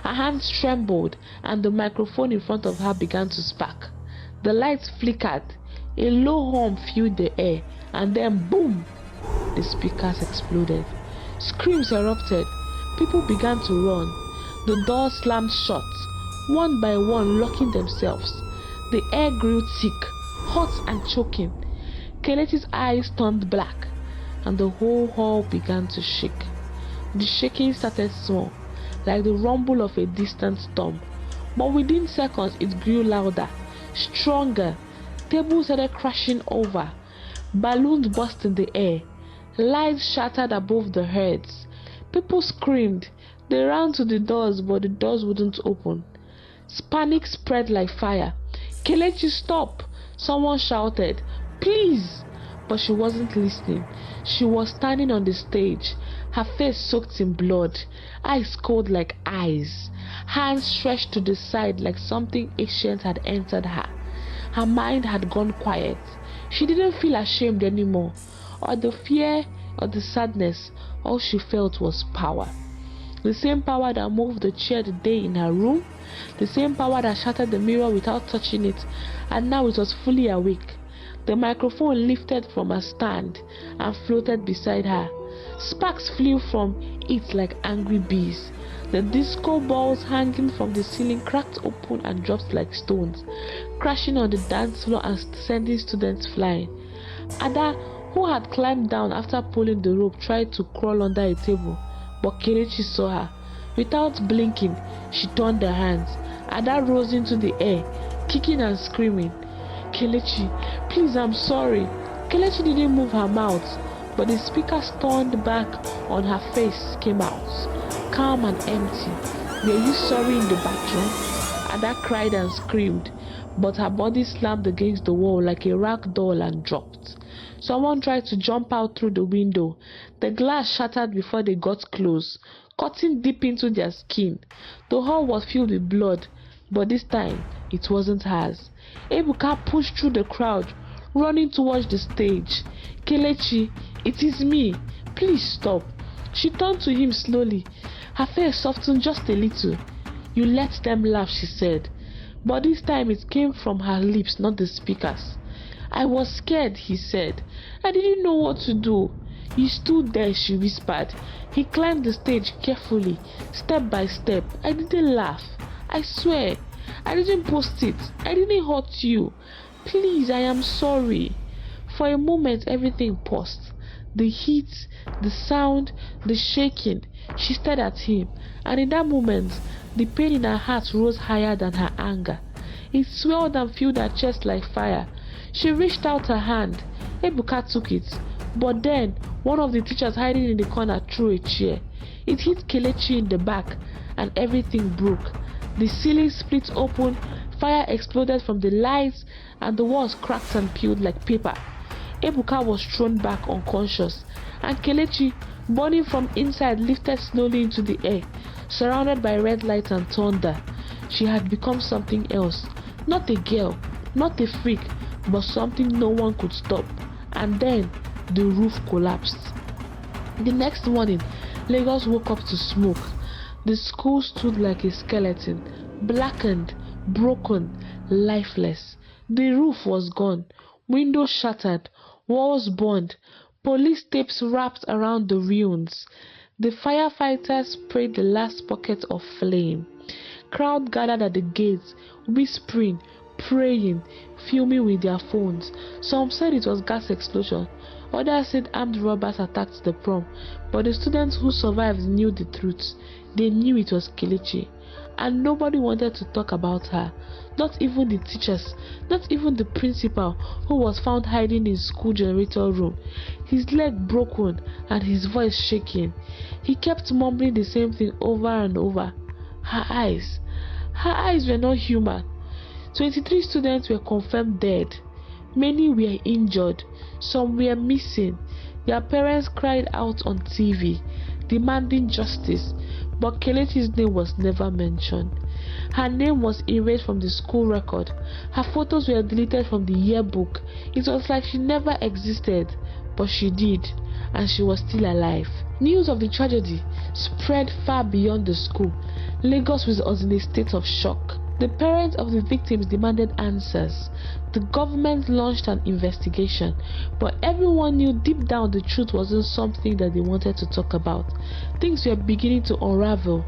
Her hands trembled, and the microphone in front of her began to spark. The lights flickered. A low hum filled the air, and then boom! The speakers exploded. Screams erupted. People began to run. The doors slammed shut, one by one locking themselves. The air grew thick, hot and choking. Kelechi's eyes turned black, and the whole hall began to shake. The shaking started small, like the rumble of a distant storm, but within seconds it grew louder, stronger. Tables started crashing over. Balloons burst in the air. Lights shattered above the heads. People screamed. They ran to the doors, but the doors wouldn't open. Panic spread like fire. "Kelechi, stop!" Someone shouted. "Please!" But she wasn't listening. She was standing on the stage, her face soaked in blood, eyes cold like ice, hands stretched to the side like something ancient had entered her. Her mind had gone quiet. She didn't feel ashamed anymore, or the fear, or the sadness. All she felt was power. The same power that moved the chair the day in her room, the same power that shattered the mirror without touching it, and now it was fully awake. The microphone lifted from a stand and floated beside her. Sparks flew from it like angry bees. The disco balls hanging from the ceiling cracked open and dropped like stones, crashing on the dance floor and sending students flying. Ada, who had climbed down after pulling the rope, tried to crawl under a table, but Kelechi saw her. Without blinking, she turned her hands. Ada rose into the air, kicking and screaming. "Kelechi, please, I'm sorry." Kelechi didn't move her mouth, but the speakers turned back on her face came out, calm and empty. "Were you sorry in the bathroom?" Ada cried and screamed, but her body slammed against the wall like a rag doll and dropped. Someone tried to jump out through the window. The glass shattered before they got close, cutting deep into their skin. The hall was filled with blood, but this time it wasn't hers. Ebuka pushed through the crowd, running towards the stage. "Kelechi, it is me. Please stop." She turned to him slowly. Her face softened just a little. "You let them laugh," she said. But this time it came from her lips, not the speakers. "I was scared," he said. "I didn't know what to do." "You stood there," she whispered. He climbed the stage carefully, step by step. "I didn't laugh. I swear. I didn't post it. I didn't hurt you. Please, I am sorry." For a moment, everything paused. The heat, the sound, the shaking. She stared at him, and in that moment, the pain in her heart rose higher than her anger. It swelled and filled her chest like fire. She reached out her hand. Ebuka took it, but then one of the teachers hiding in the corner threw a chair. It hit Kelechi in the back, and everything broke. The ceiling split open, fire exploded from the lights, and the walls cracked and peeled like paper. Ebuka was thrown back unconscious, and Kelechi, burning from inside, lifted slowly into the air, surrounded by red lights and thunder. She had become something else, not a girl, not a freak, but something no one could stop. And then the roof collapsed. The next morning, Lagos woke up to smoke. The school stood like a skeleton, blackened, broken, lifeless. The roof was gone, windows shattered, walls burned, police tapes wrapped around the ruins. The firefighters sprayed the last pocket of flame. Crowd gathered at the gates, whispering, praying, filming with their phones. Some said it was gas explosion. Others said armed robbers attacked the prom. But the students who survived knew the truth. They knew it was Kelechi. And nobody wanted to talk about her. Not even the teachers, not even the principal, who was found hiding in school generator room, his leg broken and his voice shaking. He kept mumbling the same thing over and over. Her eyes were not human. 23 students were confirmed dead. Many were injured. Some were missing. Their parents cried out on TV, demanding justice, but Kelechi's name was never mentioned. Her name was erased from the school record. Her photos were deleted from the yearbook. It was like she never existed. but she did, and she was still alive. News of the tragedy spread far beyond the school. Lagos was in a state of shock. The parents of the victims demanded answers. The government launched an investigation, but everyone knew deep down the truth wasn't something that they wanted to talk about. Things were beginning to unravel.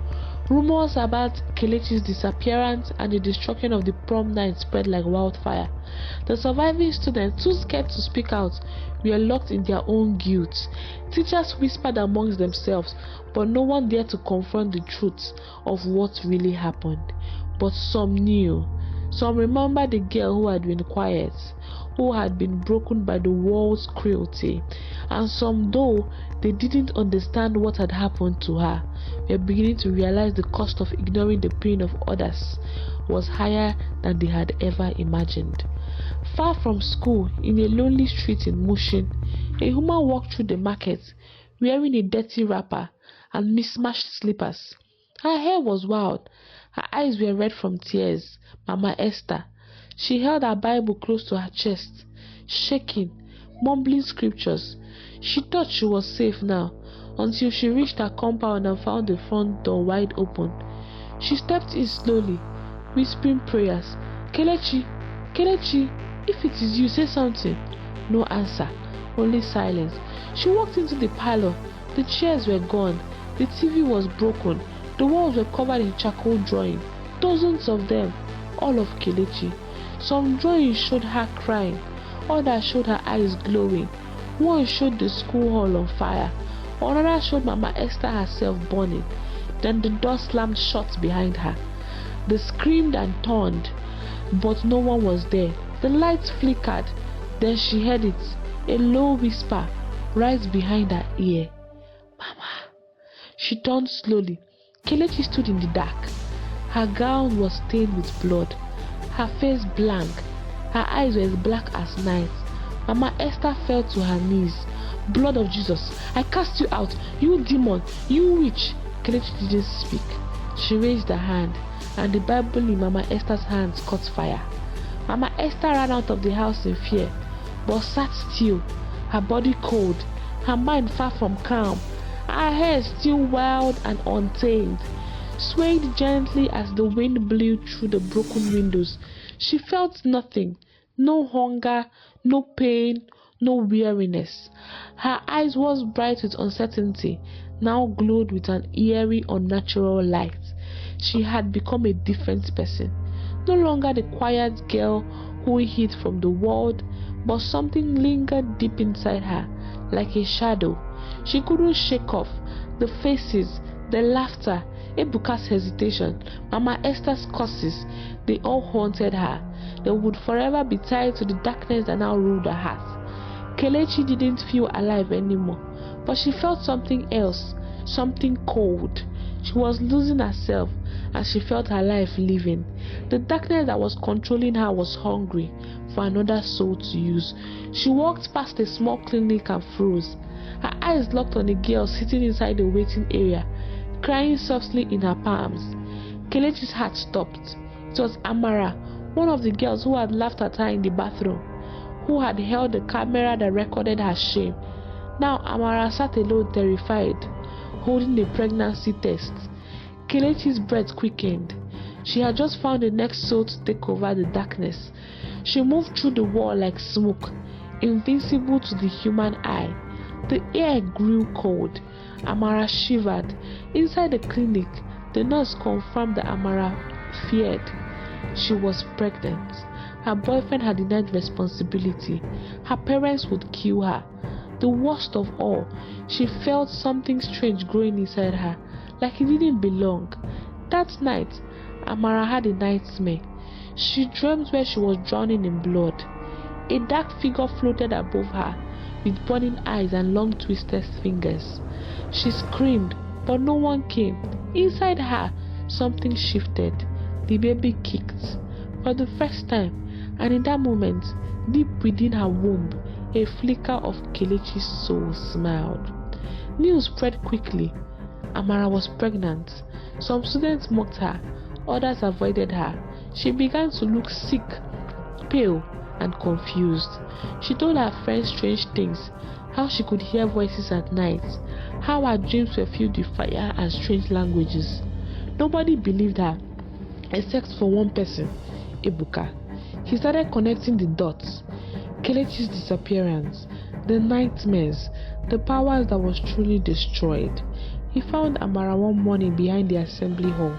Rumors about Kelechi's disappearance and the destruction of the prom night spread like wildfire. The surviving students, too scared to speak out, were locked in their own guilt. Teachers whispered amongst themselves, but no one dared to confront the truth of what really happened. But some knew. Some remembered the girl who had been quiet, who had been broken by the world's cruelty, and some, though they didn't understand what had happened to her, were beginning to realize the cost of ignoring the pain of others was higher than they had ever imagined. Far from school, in a lonely street in Mushin, a woman walked through the market wearing a dirty wrapper and mismatched slippers. Her hair was wild. Her eyes were red from tears. Mama Esther. She held her Bible close to her chest, shaking, mumbling scriptures. She thought she was safe now, until she reached her compound and found the front door wide open. She stepped in slowly, whispering prayers. Kelechi, Kelechi, if it is you, say something. No answer, only silence. She walked into the parlor. The chairs were gone. The TV was broken. The walls were covered in charcoal drawings, dozens of them, all of Kelechi. Some drawings showed her crying, others showed her eyes glowing. One showed the school hall on fire, another showed Mama Esther herself burning. Then the door slammed shut behind her. They screamed and turned, but no one was there. The lights flickered. Then she heard it, a low whisper, right behind her ear. Mama. She turned slowly. Kelechi stood in the dark. Her gown was stained with blood, her face blank, her eyes were as black as night. Mama Esther fell to her knees. Blood of Jesus, I cast you out, you demon, you witch. Kelechi didn't speak. She raised her hand, and the Bible in Mama Esther's hands caught fire. Mama Esther ran out of the house in fear, but sat still, her body cold, her mind far from calm. Her hair still wild and untamed, swayed gently as the wind blew through the broken windows. She felt nothing, no hunger, no pain, no weariness. Her eyes, once bright with uncertainty, now glowed with an eerie, unnatural light. She had become a different person, no longer the quiet girl who hid from the world, but something lingered deep inside her, like a shadow. She couldn't shake off the faces, the laughter, Ebuka's hesitation, Mama Esther's curses. They all haunted her. They would forever be tied to the darkness that now ruled her heart. Kelechi didn't feel alive anymore, but she felt something else, something cold. She was losing herself, and she felt her life leaving. The darkness that was controlling her was hungry for another soul to use. She walked past a small clinic and froze. Her eyes locked on a girl sitting inside the waiting area, crying softly in her palms. Kelechi's heart stopped. It was Amara, one of the girls who had laughed at her in the bathroom, who had held the camera that recorded her shame. Now Amara sat alone, terrified, holding a pregnancy test. Kelechi's breath quickened. She had just found the next soul to take over the darkness. She moved through the wall like smoke, invincible to the human eye. The air grew cold. Amara shivered. Inside the clinic, the nurse confirmed that Amara feared. She was pregnant. Her boyfriend had denied responsibility. Her parents would kill her. The worst of all, she felt something strange growing inside her, like it didn't belong. That night, Amara had a nightmare. She dreamed where she was drowning in blood. A dark figure floated above her, with burning eyes and long twisted fingers. She screamed, but no one came. Inside her, something shifted. The baby kicked for the first time, and in that moment, deep within her womb, a flicker of Kelechi's soul smiled. News spread quickly. Amara was pregnant. Some students mocked her, others avoided her. She began to look sick, pale, and confused. She told her friends strange things, how she could hear voices at night, how her dreams were filled with fire and strange languages. Nobody believed her, except for one person, Ebuka. He started connecting the dots. Kelechi's disappearance, the nightmares, the powers that was truly destroyed. He found Amara one morning behind the assembly hall,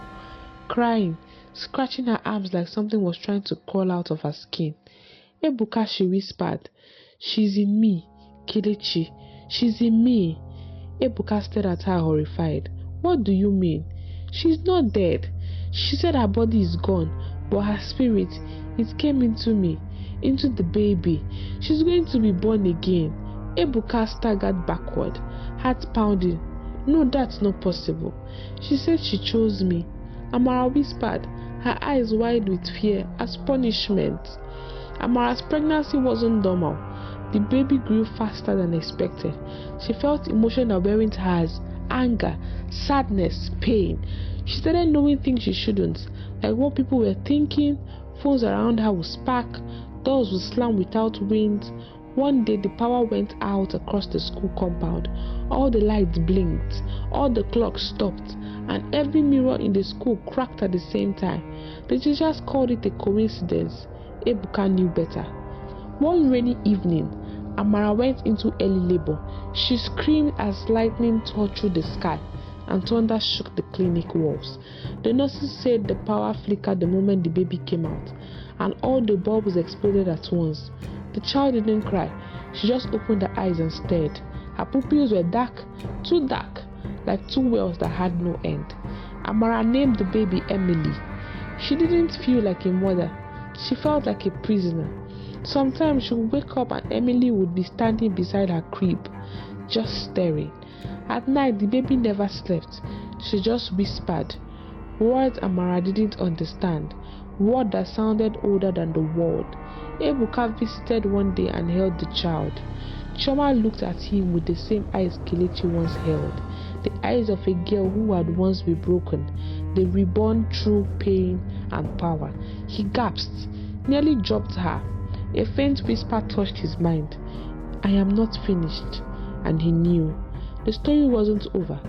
crying, scratching her arms like something was trying to crawl out of her skin. Ebuka, she whispered, "She's in me, Kelechi, she's in me." Ebuka stared at her horrified. "What do you mean? She's not dead. She said her body is gone, but her spirit, it came into me, into the baby. She's going to be born again." Ebuka staggered backward, heart pounding. "No, that's not possible. She said she chose me." Amara whispered, her eyes wide with fear as punishment. Amara's pregnancy wasn't normal. The baby grew faster than expected. She felt emotion that weren't hers: anger, sadness, pain. She started knowing things she shouldn't, like what people were thinking. Phones around her would spark, doors would slam without wind. One day the power went out across the school compound. All the lights blinked, all the clocks stopped, and every mirror in the school cracked at the same time. The teachers called it a coincidence. Ebuka knew better. One rainy evening, Amara went into early labor. She screamed as lightning tore through the sky and thunder shook the clinic walls. The nurses said the power flickered the moment the baby came out, and all the bulbs exploded at once. The child didn't cry. She just opened her eyes and stared. Her pupils were dark, too dark, like two wells that had no end. Amara named the baby Emily. She didn't feel like a mother. She felt like a prisoner. Sometimes she would wake up and Emily would be standing beside her crib, just staring. At night, the baby never slept. She just whispered words Amara didn't understand, words that sounded older than the world. Ebuka visited one day and held the child. Chioma looked at him with the same eyes Kelechi once held, the eyes of a girl who had once been broken, the reborn through pain and power. He gasped, nearly dropped her. A faint whisper touched his mind. "I am not finished," and he knew. The story wasn't over.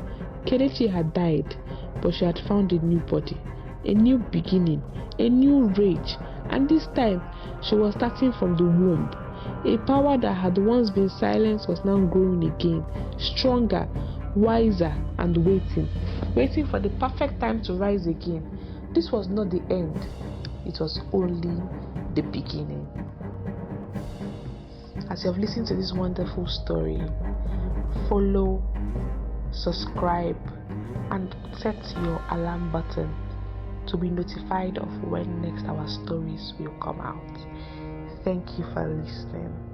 Kelechi had died, but she had found a new body, a new beginning, a new rage, and this time she was starting from the womb. A power that had once been silent was now growing again, stronger, wiser, and waiting for the perfect time to rise again. This was not the end, it was only the beginning. As you have listened to this wonderful story, follow, subscribe, and set your alarm button to be notified of when next our stories will come out. Thank you for listening.